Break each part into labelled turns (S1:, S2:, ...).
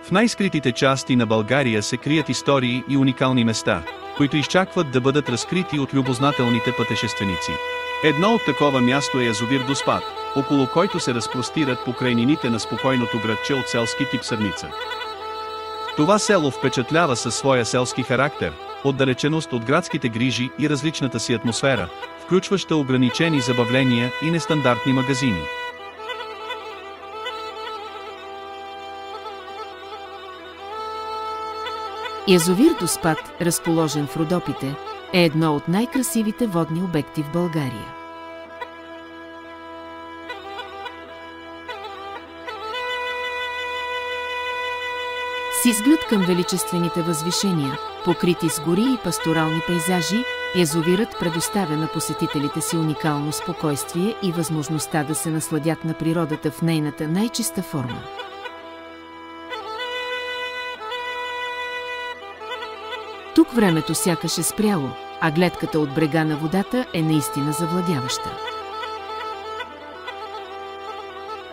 S1: В най-скритите части на България се крият истории и уникални места, които изчакват да бъдат разкрити от любознателните пътешественици. Едно от такова място е язовир Доспат, около който се разпростират покрайнините на спокойното градче от селски тип Сърница. Това село впечатлява със своя селски характер, отдалеченост от градските грижи и различната си атмосфера, включваща ограничени забавления и нестандартни магазини.
S2: Язовир Доспат, разположен в Родопите, е едно от най-красивите водни обекти в България. С изглед към величествените възвишения, покрити с гори и пасторални пейзажи, язовирът предоставя на посетителите си уникално спокойствие и възможността да се насладят на природата в нейната най-чиста форма. Тук времето сякаш е спряло, а гледката от брега на водата е наистина завладяваща.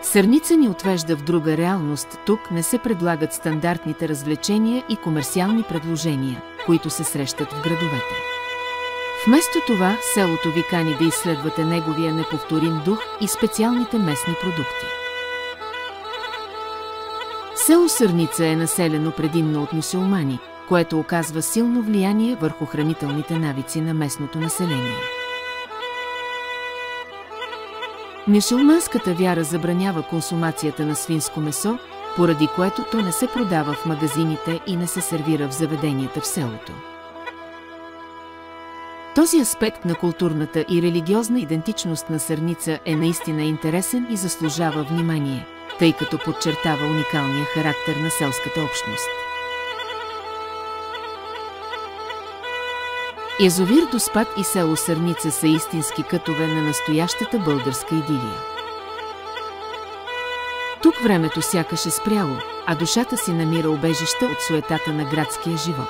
S2: Сърница ни отвежда в друга реалност, тук не се предлагат стандартните развлечения и комерциални предложения, които се срещат в градовете. Вместо това, селото ви кани да изследвате неговия неповторим дух и специалните местни продукти. Село Сърница е населено предимно от мюсюлмани, което оказва силно влияние върху хранителните навици на местното население. Мюсюлманската вяра забранява консумацията на свинско месо, поради което то не се продава в магазините и не се сервира в заведенията в селото. Този аспект на културната и религиозна идентичност на Сърница е наистина интересен и заслужава внимание, тъй като подчертава уникалния характер на селската общност. Язовир Доспат и село Сърница са истински кътове на настоящата българска идилия. Тук времето сякаш е спряло, а душата си намира убежище от суетата на градския живот.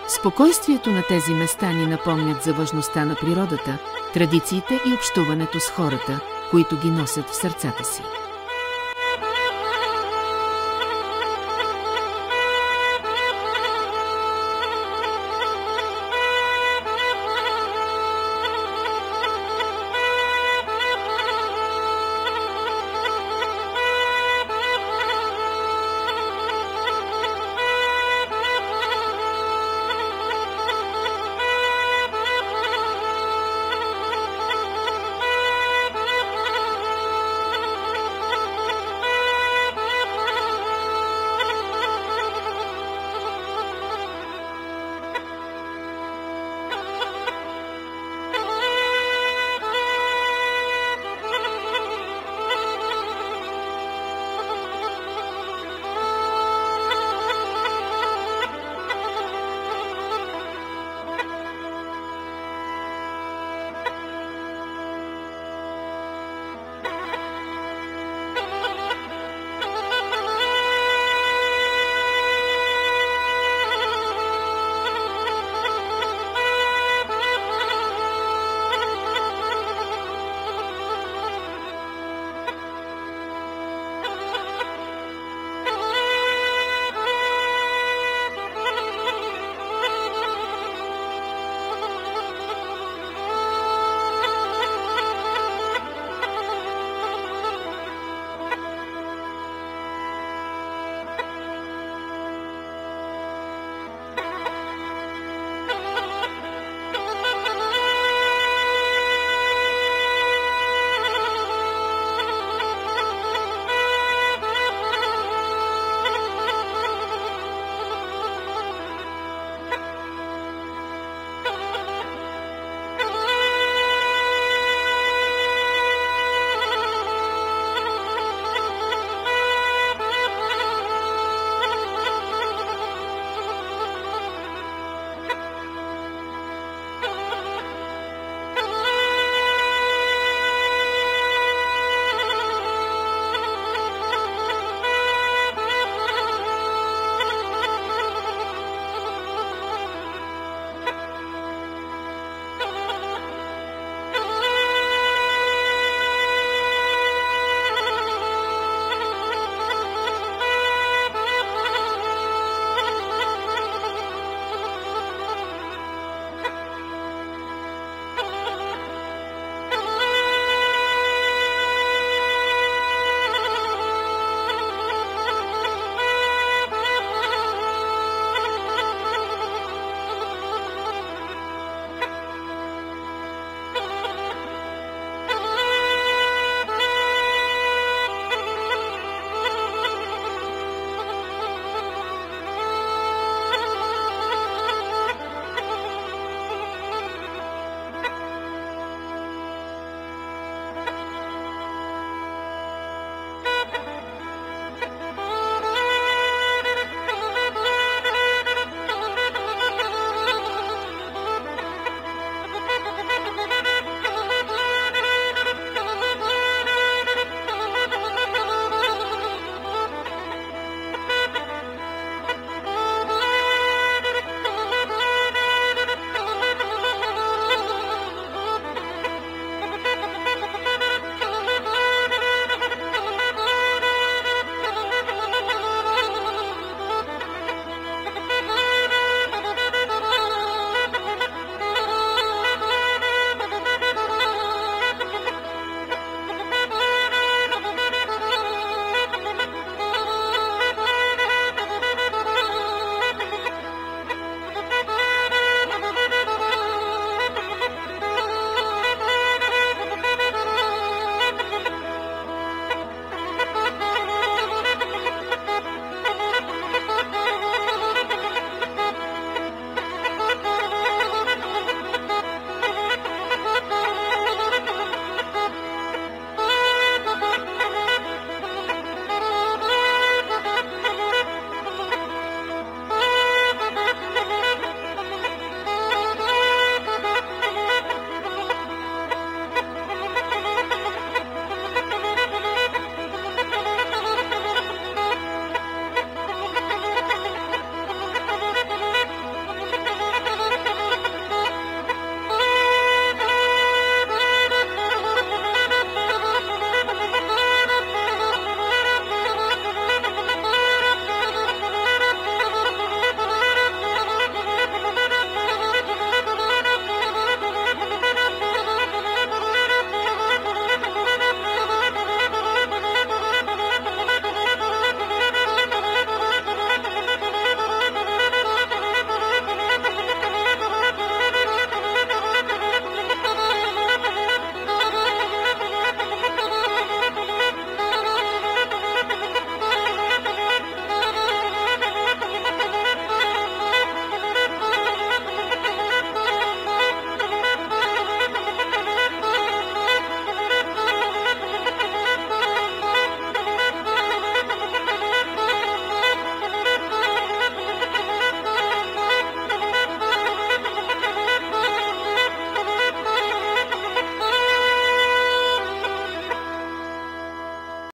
S2: Спокойствието на тези места ни напомнят за важността на природата, традициите и общуването с хората, които ги носят в сърцата си.